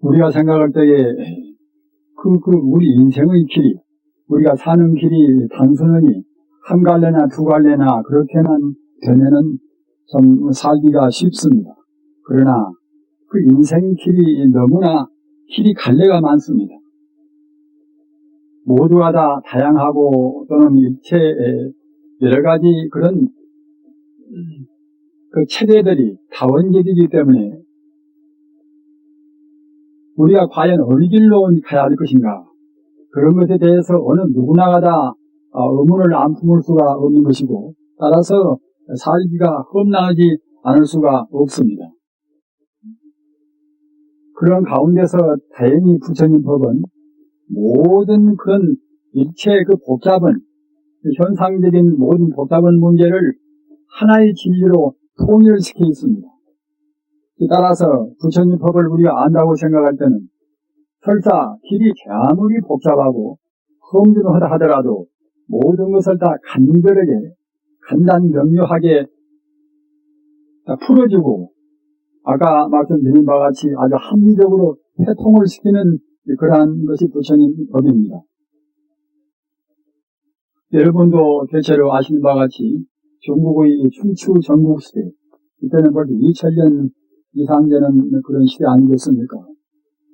우리가 생각할 때에 우리 인생의 길이, 우리가 사는 길이 단순히 한 갈래나 두 갈래나 그렇게만 되면은 좀 살기가 쉽습니다. 그러나 그 인생 길이 너무나 길이 갈래가 많습니다. 모두가 다 다양하고 또는 일체의 여러 가지 그런 그 체제들이 다원적이기 때문에 우리가 과연 어느 길로 가야 할 것인가, 그런 것에 대해서 어느 누구나가 다 의문을 안 품을 수가 없는 것이고, 따라서 살기가 험난하지 않을 수가 없습니다. 그런 가운데서 다행히 부처님 법은 모든 그런 일체의 그 복잡한 현상적인 모든 복잡한 문제를 하나의 진리로 통일시켜 있습니다. 따라서 부처님 법을 우리가 안다고 생각할 때는 설사 길이 아무리 복잡하고 험준하다 하더라도 모든 것을 다 간결하게 간단명료하게 다 풀어주고, 아까 말씀드린 바와 같이 아주 합리적으로 해통을 시키는 그러한 것이 부처님 법입니다. 여러분도 대체로 아시는 바와 같이 중국의 춘추 전국시대, 이때는 벌써 2000년 이상 되는 그런 시대 아니겠습니까?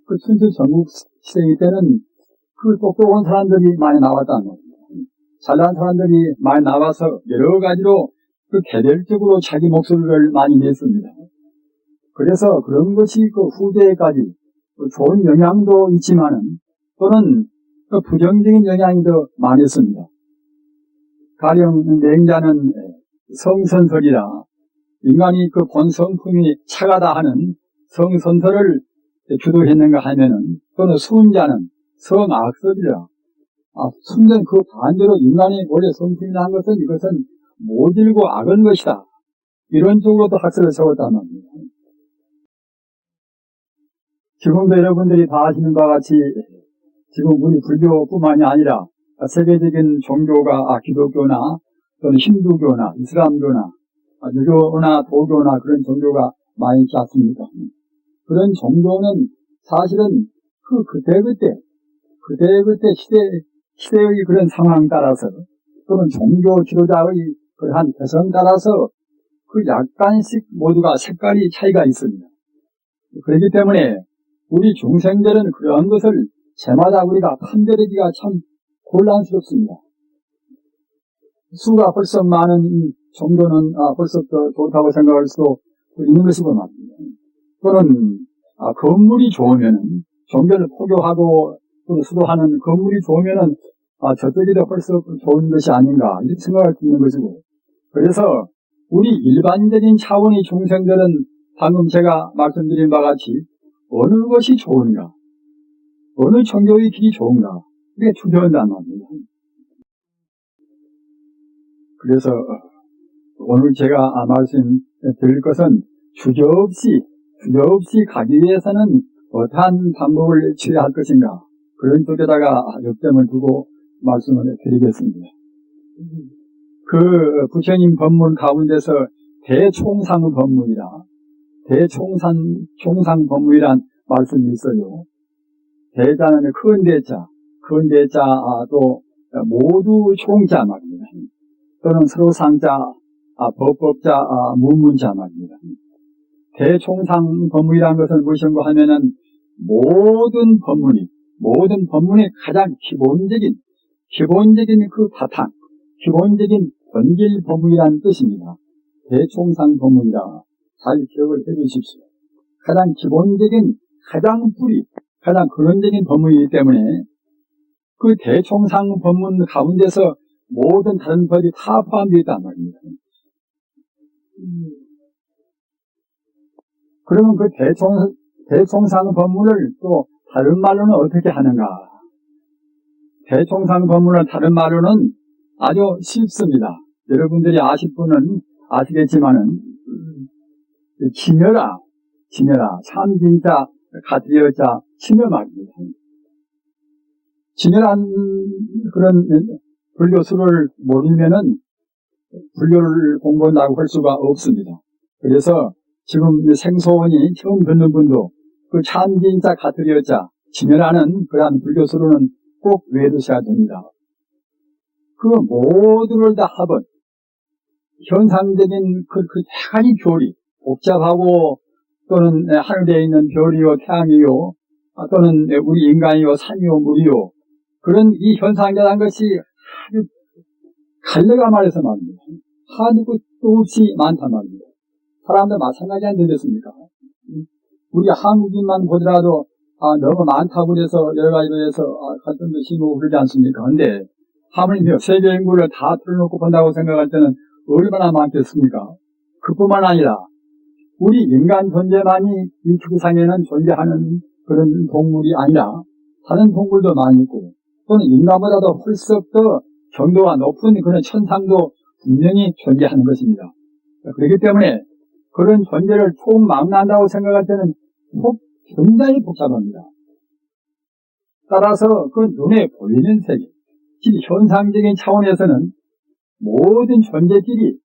그 춘추 전국시대 때는 그 똑똑한 사람들이 많이 나왔다는 겁니다. 잘난 사람들이 많이 나와서 여러 가지로 그 개별적으로 자기 목소리를 많이 냈습니다. 그래서 그런 것이 그 후대까지 좋은 영향도 있지만은 또는 그 부정적인 영향이 더 많았습니다. 가령 맹자는 성선설이라 인간이 그 본성품이 차가다 하는 성선설을 주도했는가 하면은, 또는 수은자는 성악설이라 순전 그 반대로 인간이 원래 성품이 난 것은 이것은 모질고 악한 것이다, 이런 쪽으로도 학설을 세웠단 말입니다. 지금도 여러분들이 다 아시는 바와 같이 지금 우리 불교뿐만이 아니라 세계적인 종교가 기독교나 또는 힌두교나 이슬람교나 유교나 도교나 그런 종교가 많이 있지 않습니까? 그런 종교는 사실은 그때그때 시대의 그런 상황 따라서 또는 종교 지도자의 그러한 개성 따라서 그 약간씩 모두가 색깔이 차이가 있습니다. 그렇기 때문에 우리 중생들은 그런 것을 제마다 우리가 판별하기가 참 곤란스럽습니다. 수가 벌써 많은 종교는 벌써 좋다고 생각할 수도 있는 것이고 말입니다. 또는 건물이 좋으면은 종교를 포교하고 또 수도하는 건물이 좋으면은 저쪽이 더 벌써 좋은 것이 아닌가 이렇게 생각할 수 있는 것이고, 그래서 우리 일반적인 차원의 중생들은 방금 제가 말씀드린 바와 같이 어느 것이 좋은가, 어느 종교의 길이 좋은가, 이게 투표한단 말입니다. 그래서 오늘 제가 말씀드릴 것은 주저없이 가기 위해서는 어떠한 방법을 취해야 할 것인가, 그런 쪽에다가 역점을 두고 말씀을 드리겠습니다. 그 부처님 법문 가운데서 대총상 법문이란 말씀이 있어요. 대자는 큰 대자, 또 모두 총자 말입니다. 또는 서로 상자, 법법자, 무문자 말입니다. 대총상 법문이라는 것은 무엇인가 하면은 모든 법문의 가장 기본적인 그 바탕, 기본적인 본질 법문이라는 뜻입니다. 대총상 법문이라 잘 기억을 해 주십시오. 가장 기본적인, 가장 근원적인 법문이기 때문에 그 대총상 법문 가운데서 모든 다른 법이 다 포함되어 있단 말입니다. 그러면 그 대총상 법문을 또 다른 말로는 어떻게 하는가? 대총상 법문을 다른 말로는 아주 쉽습니다. 여러분들이 아실 분은 아시겠지만은 진여라, 참 진짜 가지여자 진여 말입니다. 진여란 그런 불교수를 모르면은 불교를 공부한다고 할 수가 없습니다. 그래서 지금 생소원이 처음 듣는 분도 그 참진자 가트리여자 지멸하는 그러한 불교수로는 꼭 외두셔야 됩니다. 그 모두를 다 합은 현상적인 그 가지 교리, 복잡하고 또는 하늘에 있는 별이요 태양이요 또는 우리 인간이요 산이요 물이요 그런 이 현상이라는 것이 아주 갈래가 말해서 말입니다. 한두 끝도 없이 많단 말입니다. 사람들 마찬가지 아니겠습니까? 우리 한국인만 보더라도 너무 많다고 해서 여러 가지로 해서 갈등도 심하고 그러지 않습니까? 근데 하물며 세계 인구를 다 틀어놓고 본다고 생각할 때는 얼마나 많겠습니까? 그뿐만 아니라 우리 인간 존재만이 이 지구상에는 존재하는 그런 동물이 아니라 다른 동물도 많이 있고 또는 인간보다도 훨씬 더 경도가 높은 그런 천상도 분명히 존재하는 것입니다. 그렇기 때문에 그런 존재를 총망라한다고 생각할 때는 굉장히 복잡합니다. 따라서 그 눈에 보이는 세계, 즉 현상적인 차원에서는 모든 존재들이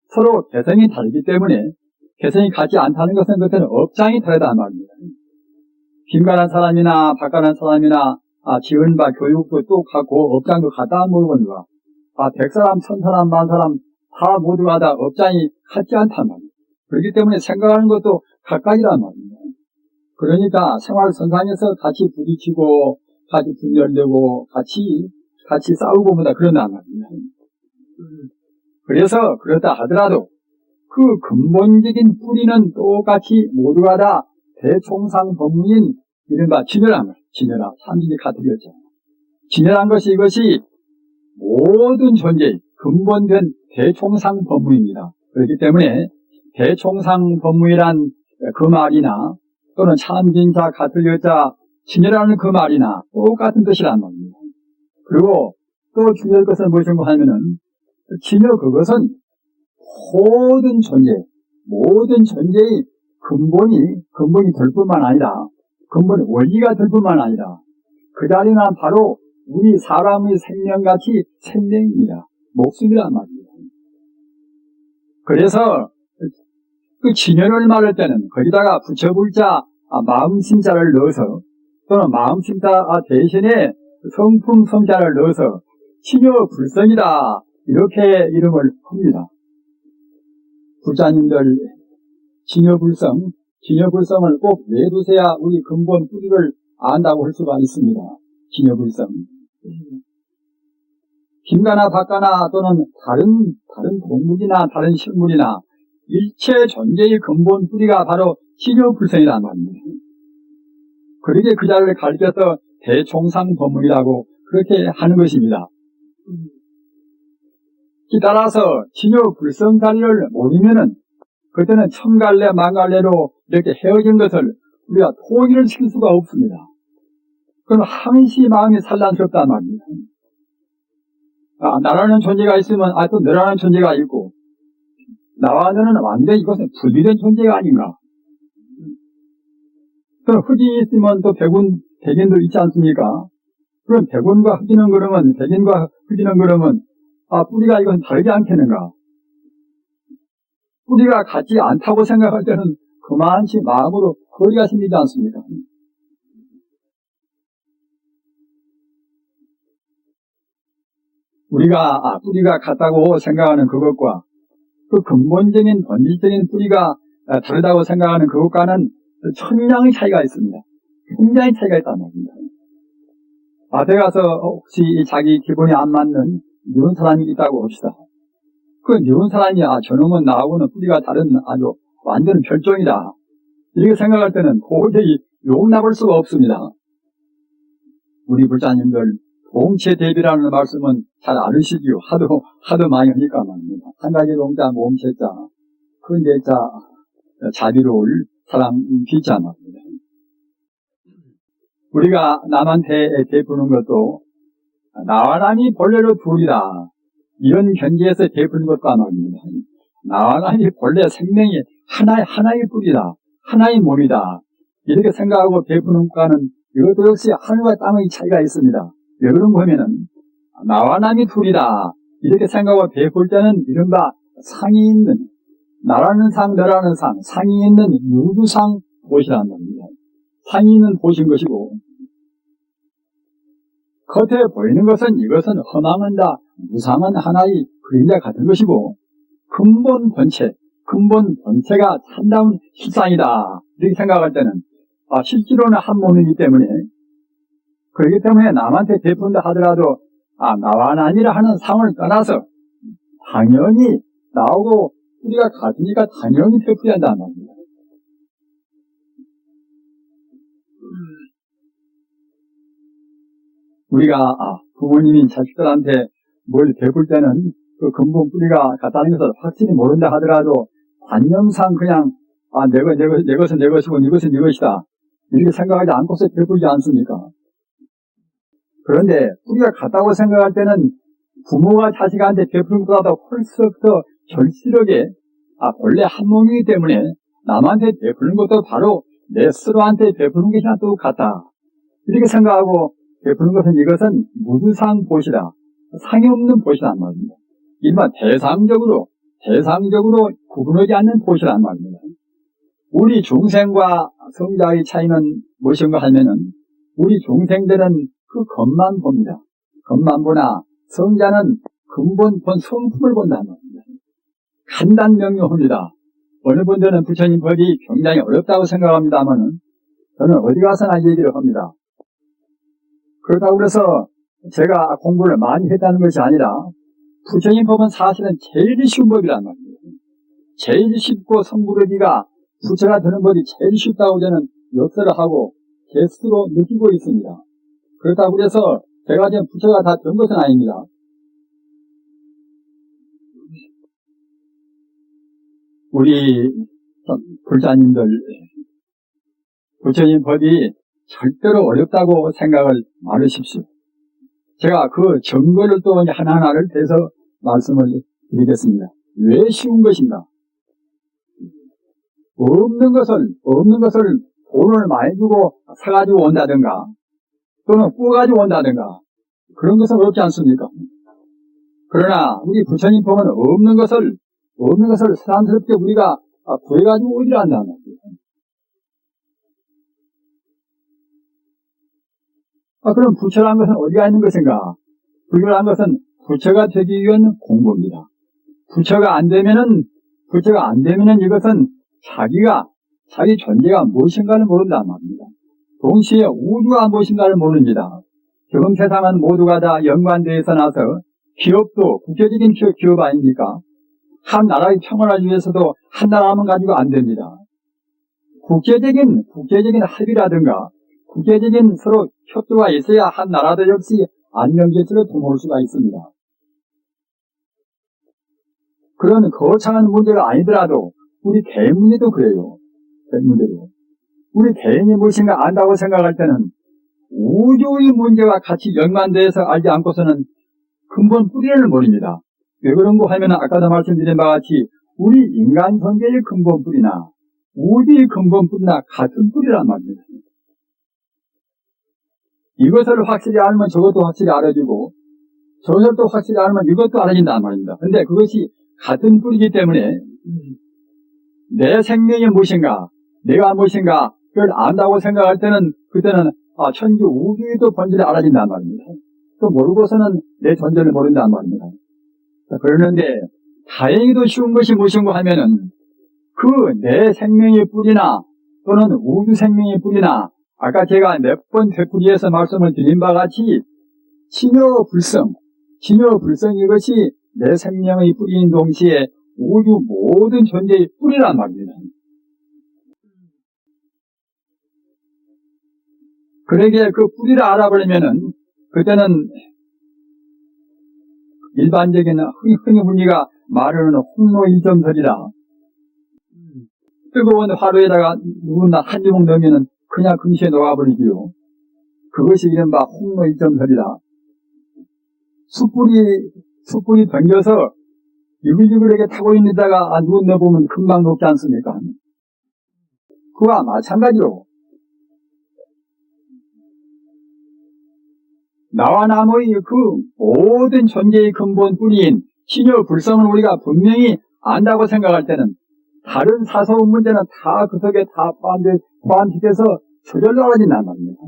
서로 개성이 다르기 때문에 개성이 같지 않다는 것은 그때는 업장이 다르다는 말입니다. 빈간한 사람이나 박간한 사람이나 지은 바 교육도 똑같고 업장도 같다 모르고 누가 100사람, 1000사람, 10,000사람 다 모두가 다 업장이 같지 않단 말입니다. 그렇기 때문에 생각하는 것도 각각이란 말입니다. 그러니까 생활선상에서 같이 부딪히고 같이 분열되고 같이 싸우고 뭐다 그런단 말입니다. 그래서 그렇다 하더라도 그 근본적인 뿌리는 똑같이 모두가 다 대총상 법문인 이른바 진열함, 삼진이 가트리였죠. 진열한 것이 이것이 모든 존재의 근본된 대총상 법문입니다. 그렇기 때문에 대총상 법문이란 그 말이나 또는 참진자 가트리여자 진열하는 그 말이나 똑같은 뜻이란 말입니다. 그리고 또 중요할 것은 무엇인가 하면은 진열 그것은 모든 존재의 근본이 될 뿐만 아니라 근본의 원리가 될 뿐만 아니라 그 자리는 바로 우리 사람의 생명같이 생명입니다. 목숨이란 말입니다. 그래서 그 진열을 말할 때는 거기다가 붙여불자 마음심자를 넣어서 또는 마음심자 대신에 성품 성자를 넣어서 진여불성이다 이렇게 이름을 합니다. 불자님들 진여불성을 꼭 내두셔야 우리 근본 뿌리를 안다고 할 수가 있습니다. 진여불성. 빈가나 박가나 또는 다른 동물이나 다른 식물이나 일체 존재의 근본 뿌리가 바로 진여불성이란 말입니다. 그렇게 그 자리를 가르쳐서 대총상 법문이라고 그렇게 하는 것입니다. 따라서 진여불성 자리를 모르면은 그때는 천갈래 만갈래로 이렇게 헤어진 것을 우리가 통일을 시킬 수가 없습니다. 그럼 항시 마음이 산란스럽단 말입니다. 나라는 존재가 있으면 또 너라는 존재가 있고 나와 너는 완전히 이것은 분리된 존재가 아닌가. 그럼 흑인이 있으면 또 백인도 있지 않습니까? 그럼 백인과 흑인은 그러면 백인과 흑인은 그러면 뿌리가 이건 다르지 않겠는가? 뿌리가 같지 않다고 생각할 때는 그만치 마음으로 거리가 생기지 않습니까? 우리가 뿌리가 같다고 생각하는 그것과 그 근본적인 본질적인 뿌리가 다르다고 생각하는 그것과는 천냥의 차이가 있습니다. 굉장히 차이가 있단 말입니다. 밭에 가서 혹시 자기 기분이 안 맞는 미운 사람이 있다고 봅시다. 그 미운 사람이 저놈은 나하고는 뿌리가 다른 아주 완전 별종이다. 이렇게 생각할 때는 도저히 용납할 수가 없습니다. 우리 불자님들 동체 대비라는 말씀은 잘 아시지요. 하도 많이 하니까 말입니다. 한 가지 동자 몸체자 그 내자 자비로울 사람 비자 말입니다. 우리가 남한테 베푸는 것도 나와 남이 본래로 둘이다. 이런 견지에서 베푸는 것과 말입니다. 나와 남이 본래 생명이 하나의 뿌리다. 하나의 몸이다. 이렇게 생각하고 베푸는 것과는 이것도 역시 하늘과 땅의 차이가 있습니다. 왜 그런가 하면은 나와 남이 둘이다. 이렇게 생각하고 베풀 때는 이른바 상이 있는 나라는 상, 너라는 상, 상이 있는 유두상 곳이라는 겁니다. 상인은 보신 것이고, 겉에 보이는 것은 이것은 허망은 다 무상한 하나의 그림자 같은 것이고, 근본 본체가 참다운 실상이다 이렇게 생각할 때는 실제로는 한 몸이기 때문에, 그렇기 때문에 남한테 베푼다 하더라도 나와 나니라 하는 상을 떠나서 당연히 나하고 우리가 같으니까 당연히 베풀어야 한다는 말입니다. 우리가 부모님이 자식들한테 뭘 베풀 때는 그 근본 뿌리가 같다는 것을 확실히 모른다 하더라도 관념상 그냥 내 것은 내 것이고 이것은 네 것이다 이렇게 생각하지 않고서 베풀지 않습니까? 그런데 뿌리가 같다고 생각할 때는 부모가 자식한테 베푸는 것보다 훨씬 더 절실하게 본래 한 몸이기 때문에 남한테 베푸는 것도 바로 내 스스로한테 베푸는 것이나 똑같다 이렇게 생각하고 베푸는 것은 이것은 무주상 보시다, 상이 없는 보시란 말입니다. 일반 대상적으로 구분하지 않는 보시란 말입니다. 우리 중생과 성자의 차이는 무엇인가 하면은 우리 중생들은 그 겉만 봅니다. 겉만 보나 성자는 근본 본 성품을 본다는 말입니다. 간단 명료합니다. 어느 분들은 부처님 법이 굉장히 어렵다고 생각합니다만은 저는 어디 가서나 얘기를 합니다. 그렇다고 해서 제가 공부를 많이 했다는 것이 아니라 부처님 법은 사실은 제일 쉬운 법이란 말입니다. 제일 쉽고 성부르기가 부처가 되는 법이 제일 쉽다고 저는 역설을 하고 제 스스로 느끼고 있습니다. 그렇다고 해서 제가 지금 부처가 다 된 것은 아닙니다. 우리 불자님들 부처님 법이 절대로 어렵다고 생각을 말으십시오. 제가 그 증거를 또 하나하나를 대서 말씀을 드리겠습니다. 왜 쉬운 것인가? 없는 것을 돈을 많이 주고 사가지고 온다든가 또는 꾸어가지고 온다든가 그런 것은 어렵지 않습니까? 그러나 우리 부처님 법은 없는 것을 사람스럽게 우리가 구해가지고 오지를 않는다는 거예요. 그럼 부처라는 것은 어디가 있는 것인가? 불교라는 것은 부처가 되기 위한 공부입니다. 부처가 안 되면은 이것은 자기 존재가 무엇인가를 모른단 말입니다. 동시에 우주가 무엇인가를 모릅니다. 지금 세상은 모두가 다 연관되어서 나서 기업도 국제적인 기업 아닙니까? 한 나라의 평화를 위해서도 한 나라만 가지고 안 됩니다. 국제적인 합의라든가 국제적인 서로 협조가 있어야 한 나라도 역시 안정질서를 도모할 수가 있습니다. 그런 거창한 문제가 아니더라도 우리 개인 문제도 그래요. 개인 문제도. 우리 개인이 무엇인가 안다고 생각할 때는 우주의 문제와 같이 연관되어서 알지 않고서는 근본 뿌리를 모릅니다. 왜 그런가 하면 아까도 말씀드린 바와 같이 우리 인간 성계의 근본 뿌리나 우주의 근본 뿌리나 같은 뿌리란 말입니다. 이것을 확실히 알면 저것도 확실히 알아지고 저것을 또 확실히 알면 이것도 알아진단 말입니다. 근데 그것이 같은 뿌리이기 때문에 내 생명이 무엇인가 내가 무엇인가 그걸 안다고 생각할 때는 그때는 천주 우주의 또 본질을 알아진단 말입니다. 또 모르고서는 내 존재를 모른단 말입니다. 그러는데 다행히도 쉬운 것이 무엇인가 하면은 그 내 생명의 뿌리나 또는 우주 생명의 뿌리나 아까 제가 몇 번 되풀이해서 말씀을 드린 바와 같이 친여불성 이것이 내 생명의 뿌리인 동시에 우주 모든 존재의 뿌리란 말입니다. 그러기에 그 뿌리를 알아버리면은 그때는 일반적인 흔히 우리가 말하는 홍로이점설이라 뜨거운 화로에다가 누구나 한 주먹 넣으면은 그냥 금시에 녹아버리지요. 그것이 이른바 홍로이점설이라. 숯불이 던져서 유글유글하게 타고 있는 데다가 누구 넣어보면 금방 녹지 않습니까? 그와 마찬가지로 나와 나머지 그 모든 존재의 근본 뿌리인 신여불성을 우리가 분명히 안다고 생각할 때는 다른 사소한 문제는 다 그 속에 다 포함시켜서 저절로 알아진단 말입니다.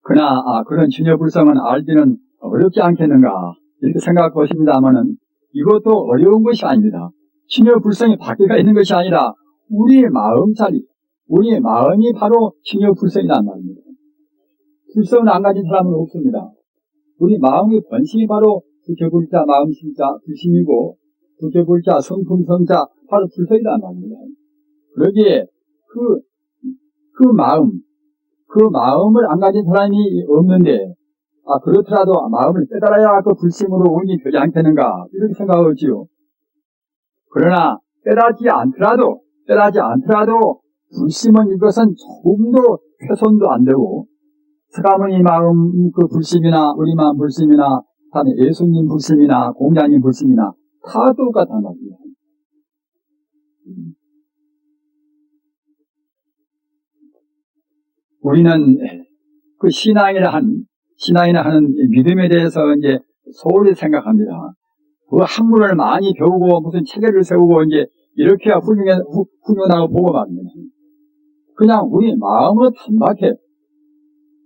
그러나 그런 진여불성은 알기는 어렵지 않겠는가 이렇게 생각할 것입니다마는 이것도 어려운 것이 아닙니다. 진여불성이 밖에가 있는 것이 아니라 우리의 마음자리, 우리의 마음이 바로 진여불성이란 말입니다. 불성을 안 가진 사람은 없습니다. 우리 마음의 본심이 바로 두켜불자 마음심자 불심이고 두켜불자 성품성자 바로 불성이란 말입니다. 그러기에 그 마음을 안 가진 사람이 없는데 그렇더라도 마음을 깨달아야 그 불심으로 온이 되지 않겠는가 이렇게 생각하지요. 그러나 깨달지 않더라도 불심은 이것은 조금도 훼손도 안 되고 서가모니 마음 그 불심이나 우리 마음 불심이나 다음에 예수님 불심이나 공자님 불심이나 다 똑같단 말입니다. 우리는 그 신앙이라 하는 믿음에 대해서 이제 소홀히 생각합니다. 그 학문을 많이 배우고 무슨 체계를 세우고 이제 이렇게 훌륭하다고 보고 말입니다. 그냥 우리 마음으로 단박에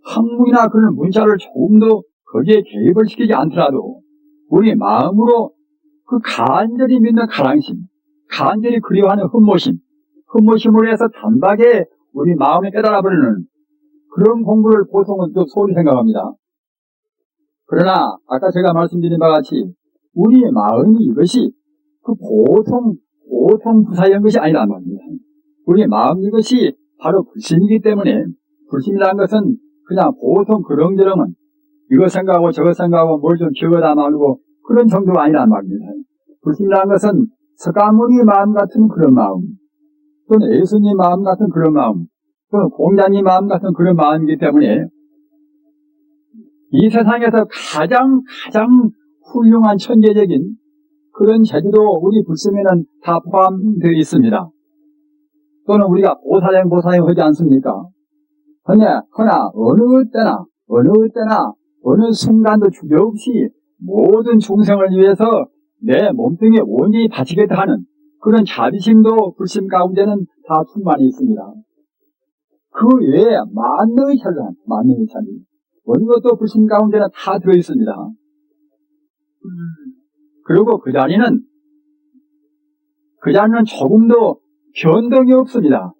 학문이나 그런 문자를 조금도 거기에 개입을 시키지 않더라도 우리 마음으로 그 간절히 믿는 가랑심, 간절히 그리워하는 흠모심으로 해서 단박에 우리 마음에 깨달아버리는 그런 공부를 보통은 좀 소홀히 생각합니다. 그러나 아까 제가 말씀드린 바와 같이 우리의 마음이 이것이 그 보통 부사한 것이 아니란 말입니다. 우리의 마음 이것이 바로 불심이기 때문에 불심이라는 것은 그냥 보통 그렁저렁은 이거 생각하고 저거 생각하고 뭘 좀 기억하다 말고 그런 정도가 아니란 말입니다. 불심이라는 것은 서가모니 마음 같은 그런 마음, 또는 예수님 마음 같은 그런 마음, 또는 공자님 마음 같은 그런 마음이기 때문에 이 세상에서 가장 훌륭한 천재적인 그런 재주도 우리 불심에는 다 포함되어 있습니다. 또는 우리가 보살행 하지 않습니까? 그러나 어느 때나 어느 순간도 주저없이 모든 중생을 위해서 내 몸뚱이에 온전히 바치겠다 하는 그런 자비심도 불심 가운데는 다 충만히 있습니다. 그 외에 만능의 자비 어느 것도 불심 가운데는 다 들어있습니다. 그리고 그 자리는 조금도 변동이 없습니다.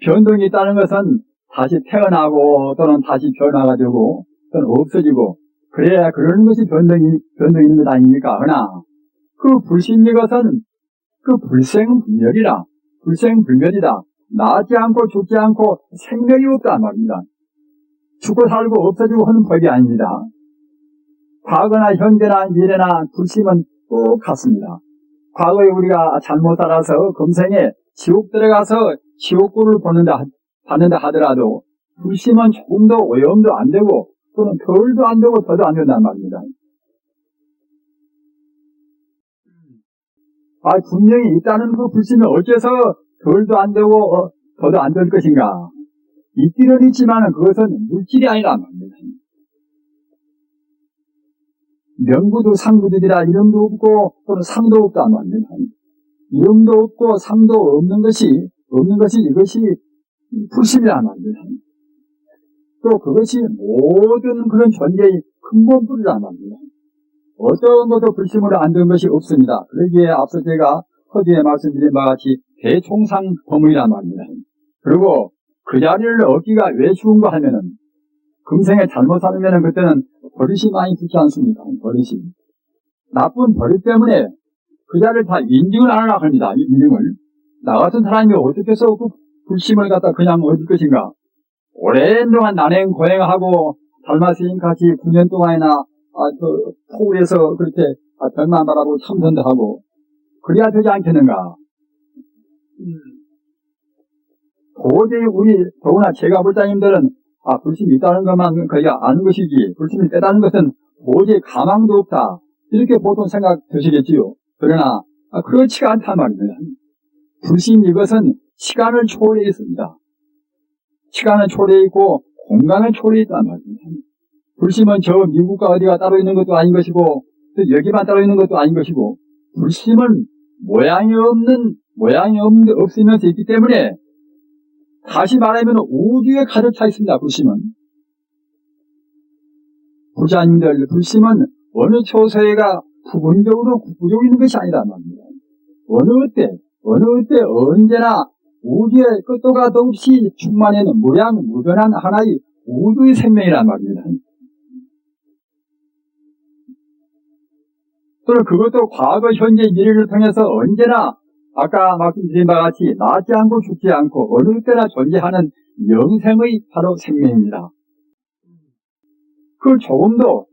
변동이 있다는 것은 다시 태어나고 또는 다시 변화가 되고 또는 없어지고 그래야 그러는 것이 변동이 있는 것 아닙니까? 그러나 그 불심 이것은 그 불생불멸이다. 나지 않고 죽지 않고 생명이 없단 말입니다. 죽고 살고 없어지고 하는 법이 아닙니다. 과거나 현재나 미래나 불심은 똑같습니다. 과거에 우리가 잘못 살아서 금생에 지옥 들어가서 지옥불을 받는다 하더라도 불심은 조금도 오염도 안 되고 또는 덜도 안 되고 더도 안 된단 말입니다. 분명히 있다는 그 불심이 어째서 덜도 안 되고 더도 안 될 것인가? 있기는 있지만 그것은 물질이 아니란 말입니다. 명구도 상구들이라 이름도 없고 또는 상도 없단 말입니다. 이름도 없고 상도 없는 것이 이것이 불심이란 말입니다. 또 그것이 모든 그런 존재의 근본뿌리란 말입니다. 어떤 것도 불심으로 안 된 것이 없습니다. 그러기에 앞서 제가 허디에 말씀드린 바와 같이 대총상법문이란 말입니다. 그리고 그 자리를 얻기가 왜 쉬운가 하면은 금생에 잘못 살면은 그때는 버릇이 많이 붙지 않습니까? 버릇이. 나쁜 버릇 때문에 그 자리를 다 인증을 안 하려고 합니다. 인증을. 나 같은 사람이 어떻게 해서 그 불심을 갖다 그냥 얻을 것인가? 오랜 동안 난행 고행하고 달마스님 같이 9년 동안이나 토울에서 그렇게 별만 바라보고 참선도 하고 그래야 되지 않겠는가? 도저히 더구나 제가 불자님들은 불심이 있다는 것만 거기가 아는 것이지 불심이 빼다는 것은 도저히 가망도 없다 이렇게 보통 생각되시겠지요. 그러나 그렇지가 않단 말입니다. 불심 이것은 시간을 초월해 있습니다. 시간을 초월해 있고 공간을 초월해 있단 말입니다. 불심은 저 미국과 어디가 따로 있는 것도 아닌 것이고 또 여기만 따로 있는 것도 아닌 것이고 불심은 모양이 없으면서 있기 때문에 다시 말하면 우주에 가득 차 있습니다. 불심은. 부자님들 불심은 어느 초소에가 부분적으로 구부러져 있는 것이 아니란 말입니다. 어느 때 언제나 우주의 끝도 가도 없이 충만하는 무량무변한 하나의 우주의 생명이란 말입니다. 또는 그것도 과거, 현재, 미래를 통해서 언제나 아까 말씀드린 바와 같이 낫지 않고 죽지 않고 어느 때나 존재하는 영생의 바로 생명입니다. 그 조금도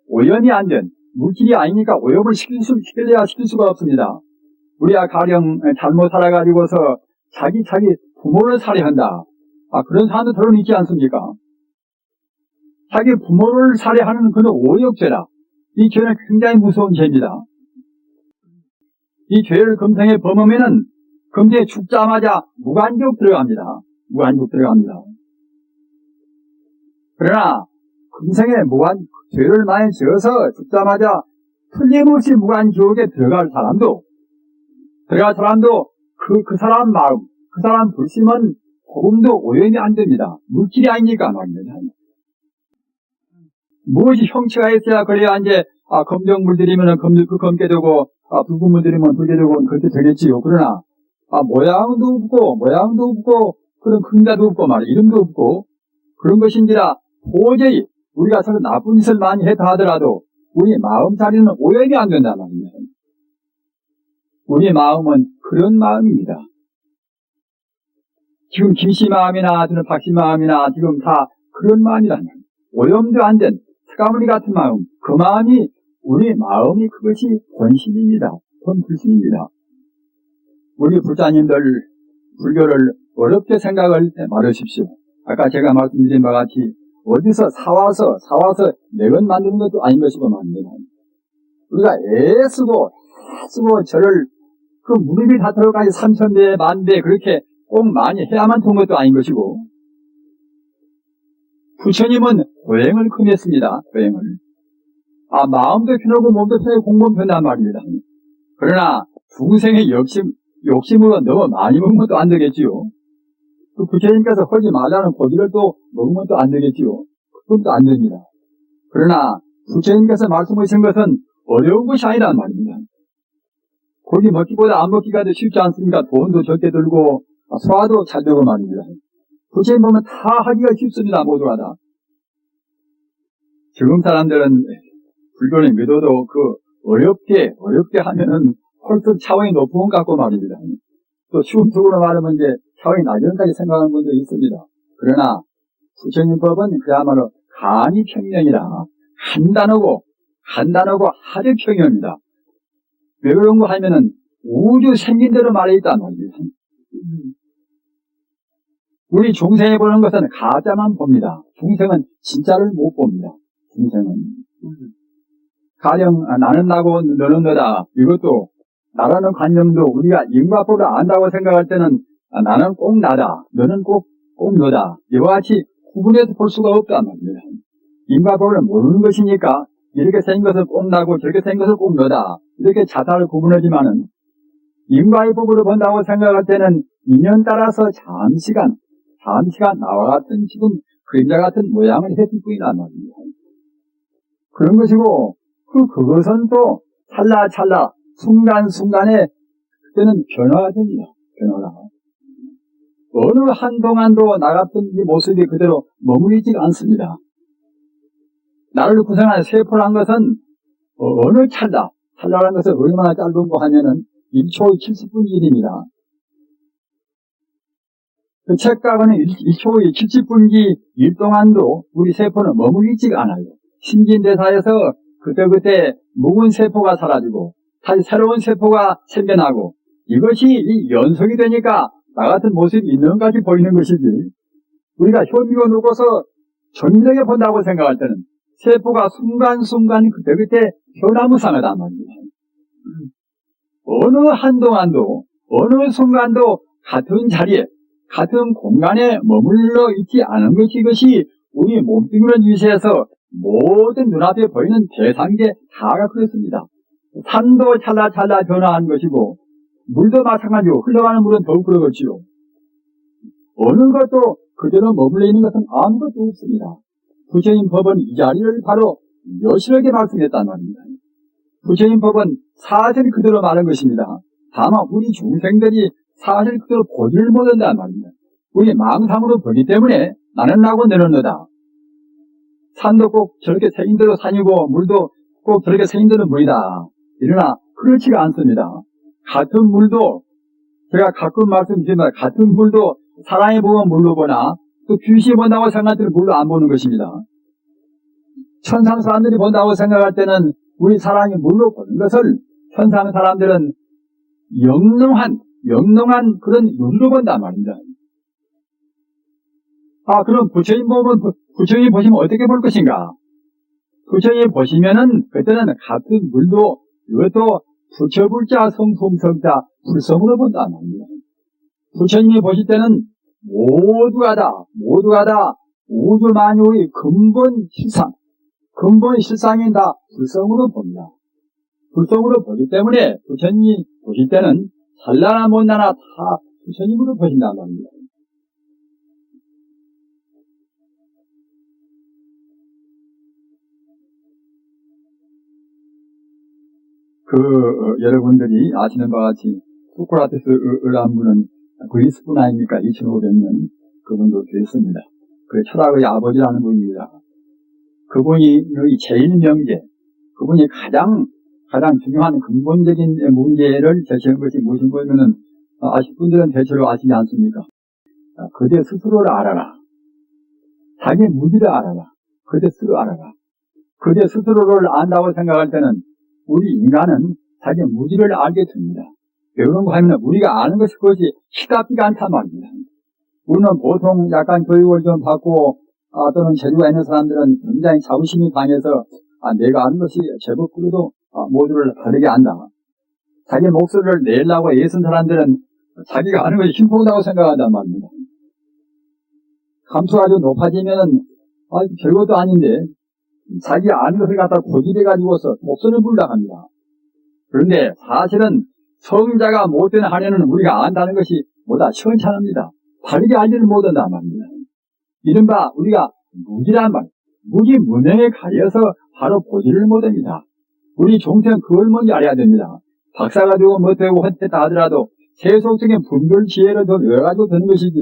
오염이 안 된 물질이 아니니까 오염을 시킬래야 시킬 수가 없습니다. 우리가 가령 잘못 살아가지고서 자기 부모를 살해한다. 그런 사람도 더러 있지 않습니까? 자기 부모를 살해하는 그는 오역죄다. 이 죄는 굉장히 무서운 죄입니다. 이 죄를 금생에 범하면은 금생에 죽자마자 무간족 들어갑니다. 그러나 금생에 죄를 많이 지어서 죽자마자 틀림없이 무간지옥에 들어갈 사람도 그 사람 마음, 그 사람 불심은 조금도 오염이 안 됩니다. 물질이 아니니까 말입니다. 무엇이 형체가 있어야 그래야 이제 검정물 들이면 검게 되고 붉은물 들이면 붉게 되고 그렇게 되겠지요. 그러나 모양도 없고 그런 근자도 없고 말이야. 이름도 없고 그런 것인지라 도저히 우리가 서로 나쁜 짓을 많이 했다 하더라도 우리 마음 자리는 오염이 안 된단 말입니다. 우리 마음은 그런 마음입니다. 지금 김씨 마음이나 박씨 마음이나 지금 다 그런 마음이란 말이에요. 오염도 안 된 스가모니 같은 마음, 그 마음이 우리 마음이 그것이 본심입니다. 본불심입니다. 우리 불자님들 불교를 어렵게 생각을 말하십시오. 아까 제가 말씀드린 바와 같이 어디서 사와서 내건 만드는 것도 아닌 것이고 말입니다. 우리가 애쓰고 저를 그 무릎이 닿도록까지 3,000배, 10,000배 그렇게 꼭 많이 해야만 된 것도 아닌 것이고 부처님은 도행을 금했습니다. 도행을. 마음도 편하고 몸도 편하고 공부는 편한 말입니다. 그러나 중생의 욕심으로 너무 많이 먹으면 또 안 되겠지요. 그 부처님께서 하지 말라는 고기를 또 먹으면 또 안 되겠지요. 그건 또 안 됩니다. 그러나 부처님께서 말씀하신 것은 어려운 것이 아니란 말입니다. 고기 먹기보다 안 먹기가 더 쉽지 않습니까? 돈도 적게 들고 소화도 잘 되고 말입니다. 부처님 보면 다 하기가 쉽습니다. 모두가 다. 지금 사람들은 불교를 믿어도 어렵게 하면은 헐떡 차원이 높은 것 같고 말입니다. 또 쉬운 속으로 말하면 이제 차원이 낮은까지 생각하는 분도 있습니다. 그러나 부처님 법은 그야말로 간이 평명이라 한단하고 하되 평명입니다. 왜 그런 거 하면은 우주 생긴 대로 말해있단 말입니다. 우리 중생이 보는 것은 가짜만 봅니다. 중생은 진짜를 못 봅니다. 중생은. 가령 나는 나고 너는 너다. 이것도 나라는 관념도 우리가 인과법을 안다고 생각할 때는 나는 꼭 나다. 너는 꼭 너다. 이와 같이 구분해서 볼 수가 없단 말입니다. 인과법을 모르는 것이니까 이렇게 생긴 것을 꼭 나고 저렇게 생긴 것을 꼭 너다. 이렇게 자타를 구분하지만은 인과의 법으로 본다고 생각할 때는 인연 따라서 잠시간 나와 같은 지금 그림자 같은 모양을 했을 뿐이란 말입니다. 그런 것이고 그것은 또 찰나 순간순간에 그때는 변화가 됩니다. 변화가. 어느 한동안도 나 같은 이 모습이 그대로 머무르지가 않습니다. 나를 구성한 세포란 것은 어느 찰나라는 것은 얼마나 짧은고 하면은 1초의 70분의 1입니다. 그 책각은 1초의 70분기 1 동안도 우리 세포는 머무르지가 않아요. 신진대사에서 그때 묵은 세포가 사라지고 다시 새로운 세포가 생겨나고 이것이 이 연속이 되니까 나 같은 모습이 있는 것까지 보이는 것이지 우리가 현미고 누고서 정밀하게 본다고 생각할 때는 세포가 순간순간 그때 변화무쌍하단 말입니다. 어느 한동안도 어느 순간도 같은 자리에 같은 공간에 머물러 있지 않은 것이 이것이 우리 몸뚱이를 위시해서 모든 눈앞에 보이는 대상계 다가 그렇습니다. 산도 찰나 변화하는 것이고 물도 마찬가지고 흘러가는 물은 더욱 그렇지요. 어느 것도 그대로 머물러 있는 것은 아무것도 없습니다. 부처님 법은 이 자리를 바로 여실하게 말씀했단 말입니다. 부처님 법은 사실 그대로 말한 것입니다. 다만 우리 중생들이 사실 그대로 보지를 못한단 말입니다. 우리 망상으로 보기 때문에 나는 나고 너는 너다. 산도 꼭 저렇게 생긴 대로 산이고 물도 꼭 저렇게 생긴 대로 물이다. 그러나 그렇지가 않습니다. 같은 물도 제가 가끔 말씀드리지만 같은 물도 사람이 보면 물로 보나 또 귀신이 본다고 생각할 때는 물로 안 보는 것입니다. 천상 사람들이 본다고 생각할 때는 우리 사람이 물로 보는 것을 천상 사람들은 영롱한 그런 윤으로 본단 말입니다. 그럼 부처님 보시면 어떻게 볼 것인가? 부처님 보시면은 그때는 같은 물도 이것도 부처불자 성품성자 불성으로 본단 말입니다. 부처님이 보실 때는 모두가 다 우주 만유의 근본 실상이 다 불성으로 봅니다. 불성으로 보기 때문에 부처님이 보실 때는 잘나나 못나나 다 부처님으로 보신단 말입니다. 여러분들이 아시는 바와 같이 소크라테스라는 분은 그리스 분 아닙니까? 2500년 그분도 되었습니다. 그 철학의 아버지라는 분입니다. 그분이 제1명제, 그분이 가장 중요한 근본적인 문제를 제시한 것이 무엇인가면은 아실 분들은 대체로 아시지 않습니까? 그대 스스로를 알아라. 자기 무지를 알아라. 그대 스스로 알아라. 그대 스스로를 안다고 생각할 때는 우리 인간은 자기 무지를 알게 됩니다. 왜 그런가 하면 우리가 아는 것이 그것이 시답지가 않단 말입니다. 우리는 보통 약간 교육을 좀 받고 또는 재주가 있는 사람들은 굉장히 자부심이 강해서 내가 아는 것이 제법 그래도 모두를 다르게 안다. 자기 목소리를 내려고 애쓴 사람들은 자기가 아는 것이 힘들다고 생각한단 말입니다. 감수가 아주 높아지면은 별것도 아닌데 자기 아는 것을 갖다 고집해가지고서 목소리를 부르려고 합니다. 그런데 사실은 성자가 못된 한에는 우리가 안다는 것이 보다 시원찮습니다. 다르게 알지를 못한단 말입니다. 이른바 우리가 무지란 말, 무지무능에 가려서 바로 보지를 못합니다. 우리 종생은 그걸 먼저 알아야 됩니다. 박사가 되고 못되고 헌했다 하더라도 세속적인 분별 지혜를 좀 외워가지고 되는 것이지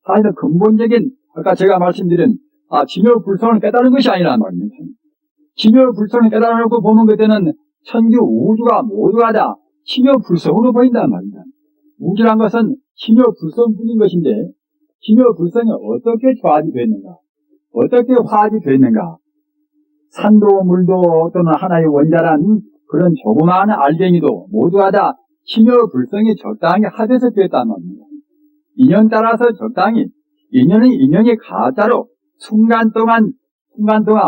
사실은 근본적인 아까 제가 말씀드린 진효불성을 깨달은 것이 아니란 말입니다. 진효불성을 깨달아놓고 보면 그때는 천주 우주가 모두가 다 진효불성으로 보인단 말입니다. 우주란 것은 진효불성뿐인 것인데 진효불성이 어떻게 조합이 됐는가? 어떻게 화합이 됐는가? 산도 물도 또는 하나의 원자란 그런 조그마한 알갱이도 모두가 다 진효불성이 적당히 합해서 됐단 말입니다. 인연 따라서 적당히 인연이 가짜로 순간 동안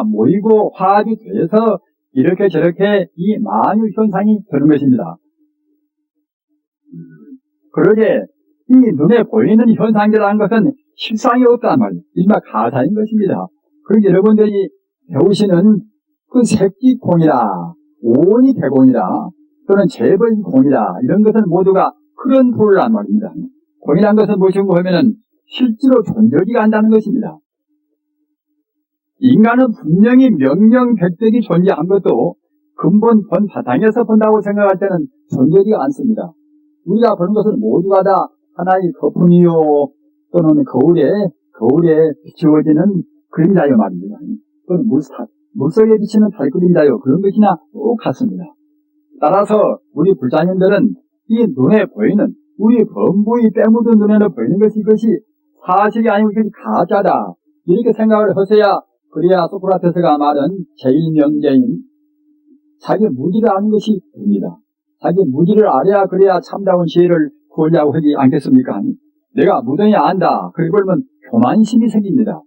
모이고 화합이 돼서 이렇게 저렇게 이 만유 현상이 되는 것입니다. 그러게 이 눈에 보이는 현상이라는 것은 실상이 없단 말이에요. 일마 가사인 것입니다. 그러게 여러분들이 배우시는 그 색기공이라 오온이 대공이라 또는 재벌공이라 이런 것은 모두가 그런 도란 말입니다. 공이란 것은 무엇인가 하면은 실제로 존재하지가 않다는 것입니다. 인간은 분명히 명명백백이 존재한 것도 근본 본 바탕에서 본다고 생각할 때는 존재하지가 않습니다. 우리가 보는 것은 모두가 다 하나의 거품이요 또는 거울에 비추어지는 그림자요 말입니다. 또는 물속에 비치는 달그림자요 그런 것이나 똑같습니다. 따라서 우리 불자님들은 이 눈에 보이는 우리 범부의 빼묻은 눈에는 보이는 것이 이것이 사실이 아니고 이것이 가짜다 이렇게 생각을 하셔야 그래야 소크라테스가 말한 제1명제인 자기 무지를 아는 것이 됩니다. 자기 무지를 알아야 그래야 참다운 지혜를 구하려고 하지 않겠습니까? 내가 무등히 안다. 그렇게 보면 교만심이 생깁니다.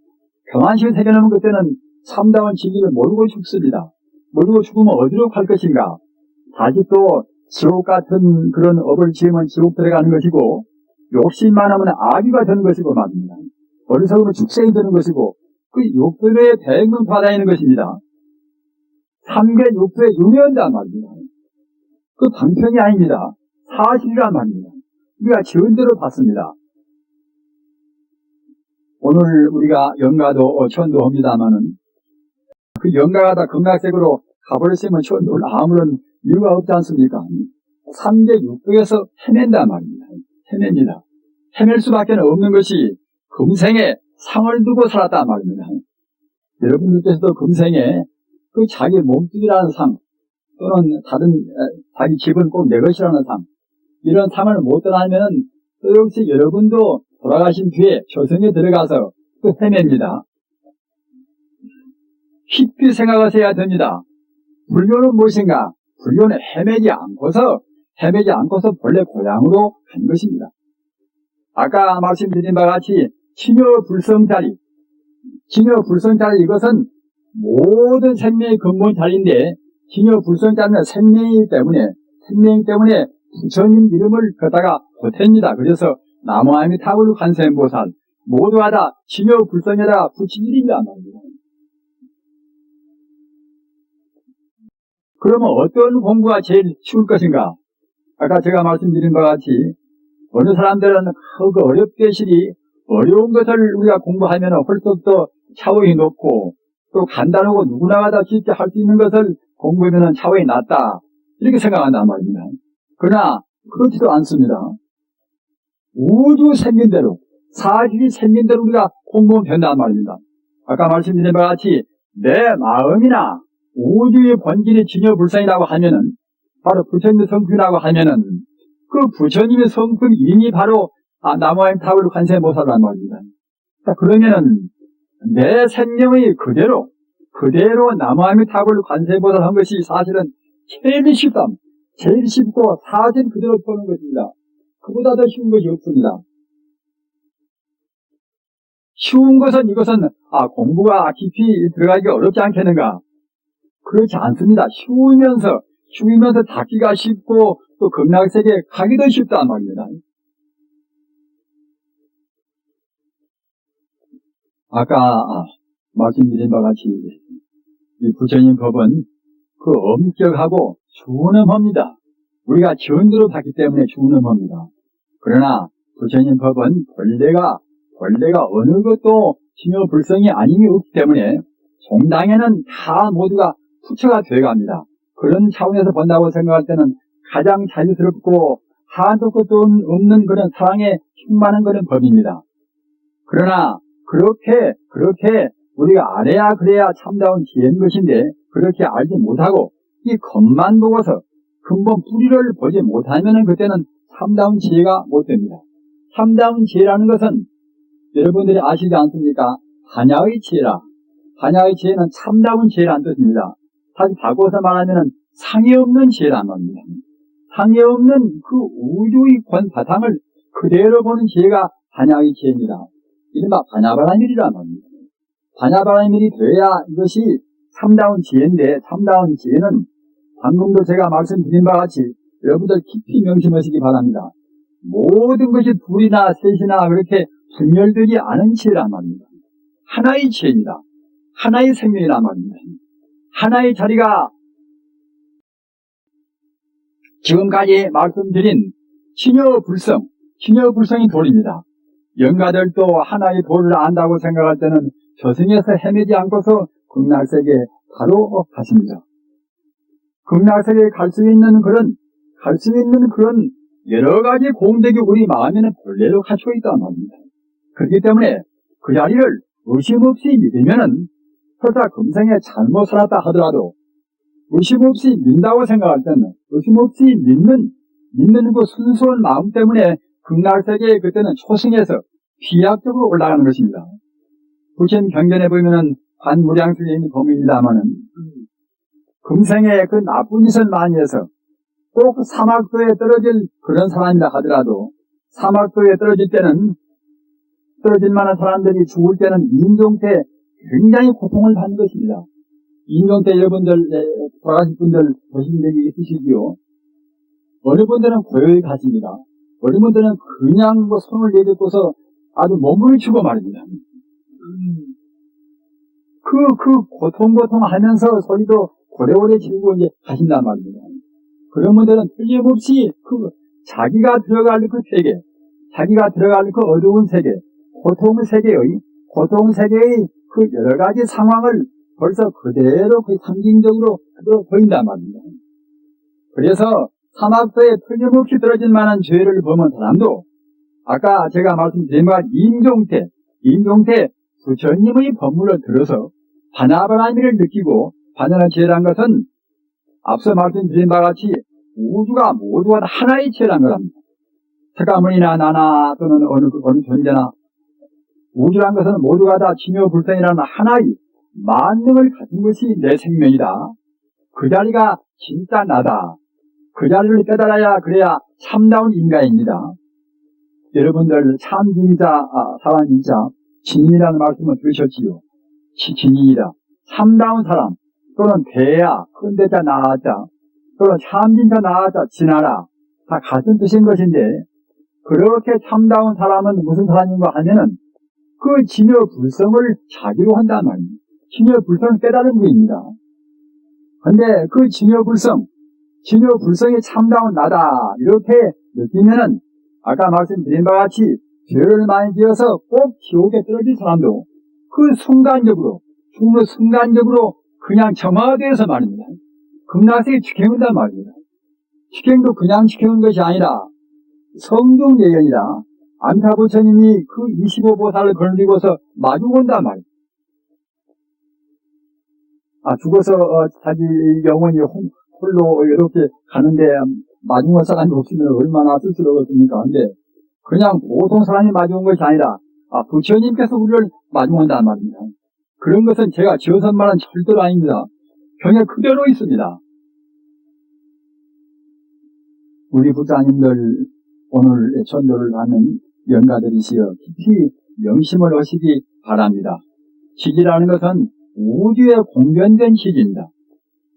교만심이 생겨나면 그때는 참다운 진리를 모르고 죽습니다. 모르고 죽으면 어디로 갈 것인가? 다시 또 지옥 같은 그런 업을 지으면 지옥 들어가는 것이고 욕심만 하면 아기가 되는 것이고 말입니다. 어리석으면 축생이 되는 것이고 그 육들의 대응은 받아있는 것입니다. 3개 육들에 윤회한단 말입니다. 그 방편이 아닙니다. 사실이란 말입니다. 우리가 지은 대로 봤습니다. 오늘 우리가 영가도 천도합니다마는 그 영가가 다 극락세계로 가버렸으면 천도를 아무런 이유가 없지 않습니까? 3대 육도에서 헤맨단 말입니다. 헤맵니다. 헤맬 수밖에 없는 것이 금생에 상을 두고 살았단 말입니다. 여러분들께서도 금생에 그 자기 몸뚱이라는 상 또는 다른 자기 집은 꼭 내 것이라는 상 이런 상을 못 떠나면 또 역시 여러분도 돌아가신 뒤에 조성에 들어가서 또 헤맵니다. 깊이 생각하셔야 됩니다. 불교는 무엇인가? 불교는 헤매지 않고서 본래 고향으로 간 것입니다. 아까 말씀드린 바와 같이 진여불성자리 이것은 모든 생명의 근본 자리인데 진여불성자리는 생명이기 때문에 부처님 이름을 걷다가 보탭니다. 그래서 나무아미타불 관세음보살 모두가 다 진여불성에다가 붙인 일이란 말입니다. 그러면 어떤 공부가 제일 쉬울 것인가? 아까 제가 말씀드린 바와 같이 어느 사람들은 그 어렵게 시리 어려운 것을 우리가 공부하면 헐떡 더 차원이 높고 또 간단하고 누구나 다 쉽게 할 수 있는 것을 공부하면 차원이 낮다 이렇게 생각한단 말입니다. 그러나 그렇지도 않습니다. 우주 생긴 대로 사실이 생긴 대로 우리가 공부하면 된단 말입니다. 아까 말씀드린 바와 같이 내 마음이나 우주의 본질이 진여불성이라고 하면은 바로 부처님의 성품이라고 하면은 그 부처님의 성품 이름이 바로 나무아미타불 관세음보살이란 말입니다. 그러면은 내 생명의 그대로 나무아미타불 관세음보살 한 것이 사실은 제일 쉽다. 제일 쉽고 사실 그대로 보는 것입니다. 그보다 더 쉬운 것이 없습니다. 쉬운 것은 이것은 공부가 깊이 들어가기 어렵지 않겠는가? 그렇지 않습니다. 쉬우면서 닫기가 쉽고 또 극락세계에 가기도 쉽단 말입니다. 아까 말씀드린 바와 같이 이 부처님 법은 그 엄격하고 준엄합니다. 우리가 전도로 봤기 때문에 준엄합니다. 그러나 부처님 법은 본래가 어느 것도 진여불성이 아님이 없기 때문에 종당에는 다 모두가 부처가 되어갑니다. 그런 차원에서 본다고 생각할 때는 가장 자유스럽고 한도 끝도 없는 그런 사랑에 충만한 그런 법입니다. 그러나 그렇게 우리가 알아야 그래야 참다운 지혜인 것인데 그렇게 알지 못하고 이 겉만 보고서 근본 뿌리를 보지 못하면 그때는 참다운 지혜가 못 됩니다. 참다운 지혜라는 것은 여러분들이 아시지 않습니까? 반야의 지혜라. 반야의 지혜는 참다운 지혜라는 뜻입니다. 다시 바꿔서 말하면 상이 없는 지혜란 말입니다. 상이 없는 그 우주의 바탕을 그대로 보는 지혜가 반야의 지혜입니다. 이른바 반야바라밀이란 말입니다. 반야바라밀이 돼야 이것이 참다운 지혜인데 참다운 지혜는 방금도 제가 말씀드린 바와 같이 여러분들 깊이 명심하시기 바랍니다. 모든 것이 둘이나 셋이나 그렇게 분열되지 않은 지혜란 말입니다. 하나의 지혜입니다. 하나의 생명이란 말입니다. 하나의 자리가 지금까지 말씀드린 진여불성이 돌입니다. 영가들도 하나의 돌을 안다고 생각할 때는 저승에서 헤매지 않고서 극락세계에 바로 가십니다. 극락세계에 갈 수 있는 그런 여러 가지 공덕이 우리 마음에는 본래로 갖추어 있단 말입니다. 그렇기 때문에 그 자리를 의심 없이 믿으면은 설사 금생에 잘못 살았다 하더라도 의심 없이 믿는다고 생각할 때는 의심 없이 믿는 그 순수한 마음 때문에 극락세계에 그때는 초승에서 비약적으로 올라가는 것입니다. 부처님 경전에 보면은 관무량수에 있는 법입니다만은 금생에 그 나쁜 짓을 많이 해서 꼭 사막도에 떨어질 그런 사람이라 하더라도 사막도에 떨어질 만한 사람들이 죽을 때는 인종 때 굉장히 고통을 받는 것입니다. 인종 때 여러분들 돌아가신 분들 보신 적이 있으시지요. 어느 분들은 고요히 가십니다. 어느 분들은 그냥 손을 내딛고서 아주 몸부림치고 말입니다. 그 고통하면서 소리도 오래오래 지르고 이제 가신단 말입니다. 그런 분들은 틀림없이 자기가 들어갈 그 세계, 자기가 들어갈 그 어두운 세계, 고통의 세계의 고통세계의 그 여러 가지 상황을 벌써 그대로 그 상징적으로 그대로 보인단 말입니다. 그래서 사막도에 틀림없이 떨어질 만한 죄를 범한 사람도 아까 제가 말씀드린 바 임종태 부처님의 법문을 들어서 바나바나미를 느끼고 반연한 죄란 것은 앞서 말씀드린 바와 같이 우주가 모두가 하나의 죄란 거랍니다. 석가모니나 나나 또는 어느 존재나 우주란 것은 모두가 다 진여불성이라는 하나의 만능을 가진 것이 내 생명이다. 그 자리가 진짜 나다. 그 자리를 깨달아야 그래야 참다운 인간입니다. 여러분들 참진자, 사랑진자, 진이라는 말씀을 들으셨지요. 진이다. 참다운 사람 또는 대야, 큰 대자 나아자 또는 참진자 나아자 진하라. 다 같은 뜻인 것인데 그렇게 참다운 사람은 무슨 사람인가 하면은 그 진여불성을 자기로 한단 말입니다. 진여불성을 깨달은 분입니다. 근데 그 진여불성이 참다운 나다 이렇게 느끼면은 아까 말씀드린 바와 같이 죄를 많이 지어서 꼭 지옥에 떨어질 사람도 그 순간적으로 그냥 점화되어서 말입니다. 극락세계 직행한단 말입니다. 직행도 그냥 직행한 것이 아니라 성중 내연이라 암타 부처님이 그 25보살을 거느리고서 마주 온단 말이에요. 죽어서 자기 영혼이 홀로 이렇게 가는데 마주 온 사람이 없으면 얼마나 쓸쓸하겠습니까? 근데 그냥 보통 사람이 마주 온 것이 아니라 부처님께서 우리를 마주 온단 말입니다. 그런 것은 제가 지어서 말한 절대로 아닙니다. 병에 그대로 있습니다. 우리 부자님들 오늘 전도를 하는 영가들이시여 깊이 명심을 하시기 바랍니다. 시기라는 것은 우주에 공변된 시기입니다.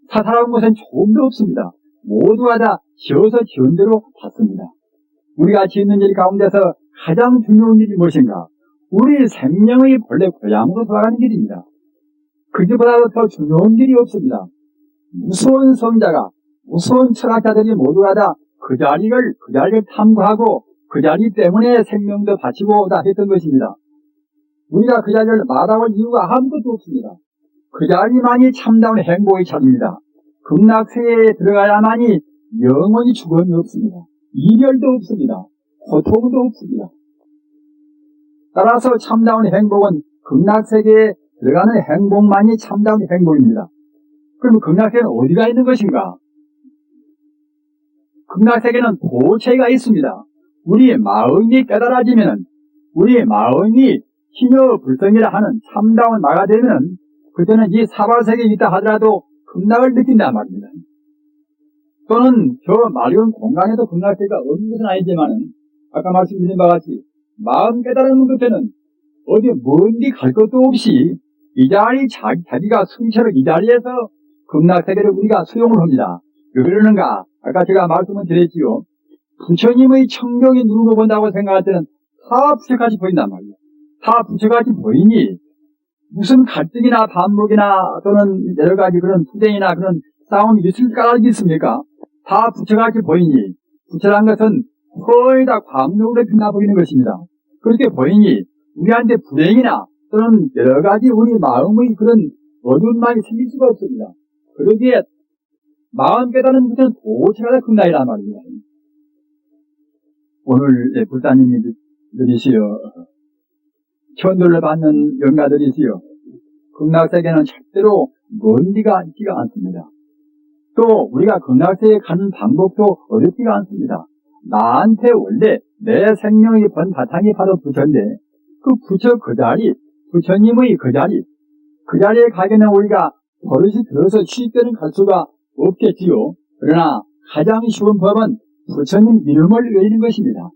사사로운 것은 조금도 없습니다. 모두가 다 지어서 지은 대로 받습니다. 우리가 짓는 일 가운데서 가장 중요한 일이 무엇인가? 우리 생명의 본래 고향으로 돌아가는 길입니다. 그것보다도 더 중요한 일이 없습니다. 무서운 성자가, 무서운 철학자들이 모두가 다 그 자리를 탐구하고 그 자리 때문에 생명도 바치고 다 했던 것입니다. 우리가 그 자리를 말할 이유가 아무것도 없습니다. 그 자리만이 참다운 행복의 자리입니다. 극락세계에 들어가야만이 영원히 죽음이 없습니다. 이별도 없습니다. 고통도 없습니다. 따라서 참다운 행복은 극락세계에 들어가는 행복만이 참다운 행복입니다. 그럼 극락세계는 어디가 있는 것인가? 극락세계는 도체가 있습니다. 우리 마음이 깨달아지면 우리 마음이 신여불성이라 하는 참다운 나가 되면 그때는 이 사바세계에 있다 하더라도 극락을 느낀단 말입니다. 또는 저 맑은 공간에도 극락세계가 없는 것은 아니지만 아까 말씀드린 바와 같이 마음 깨달으면 그때는 어디 먼디 갈 것도 없이 이 자리 자기가 순체로 이 자리에서 극락세계를 우리가 수용을 합니다. 왜 그러는가? 아까 제가 말씀을 드렸지요. 부처님의 청경이 눈으로 본다고 생각할 때는 다 부처같이 보인단 말이에요. 다 부처같이 보이니 무슨 갈등이나 반목이나 또는 여러 가지 그런 투쟁이나 그런 싸움이 있을 까닭이 있습니까? 다 부처같이 보이니 부처란 것은 거의 다 광명으로 빛나 보이는 것입니다. 그렇게 보이니 우리한테 불행이나 또는 여러 가지 우리 마음의 그런 어두운 마음이 생길 수가 없습니다. 그러기에 마음 깨달은 것은 도체가 극락이란 말입니다. 오늘 불사님들이시여 천도를 받는 영가들이시여 극락세계는 절대로 먼지가 있지가 않습니다. 또 우리가 극락세계에 가는 방법도 어렵지가 않습니다. 나한테 원래 내 생명의 본 바탕이 바로 부처인데 그 부처 그 자리, 부처님의 그 자리에 가게는 우리가 버릇이 들어서 쉽게는 갈 수가 없겠지요. 그러나 가장 쉬운 법은 부처님 이름을 외우는 것입니다.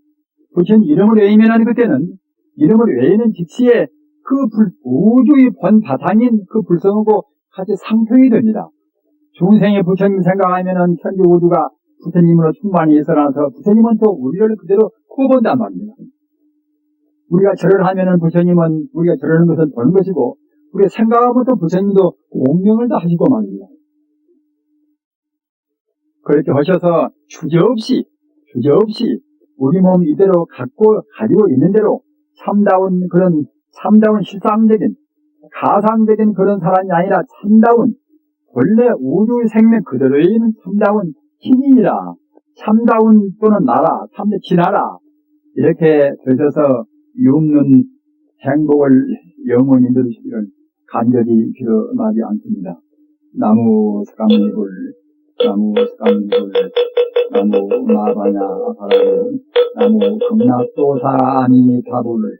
부처님 이름을 외우면 그때는 이름을 외우는 즉시에 그 우주의 본 바탕인 그 불성하고 같이 상통이 됩니다. 중생의 부처님 생각하면은 천지 우주가 부처님으로 충만히 있어나서 부처님은 또 우리를 그대로 구본단 말입니다. 우리가 절을 하면은 부처님은 우리가 절하는 것을 보는 것이고 우리가 생각하면 또 부처님도 공명을 다 하시고 말입니다. 그렇게 하셔서 주저없이 우리 몸 이대로 가지고 있는 대로 참다운 그런 참다운 실상적인 가상적인 그런 사람이 아니라 참다운 본래 우주의 생명 그대로에 있는 참다운 신이라 참다운 또는 나라 참되 지나라 이렇게 되셔서 유없는 행복을 영원히 누리시기를 간절히 기도하지 않습니다. 나무 스kam니불 나무 스kam니불 나무 마바냐 바라니 나무 금낙도사니 다불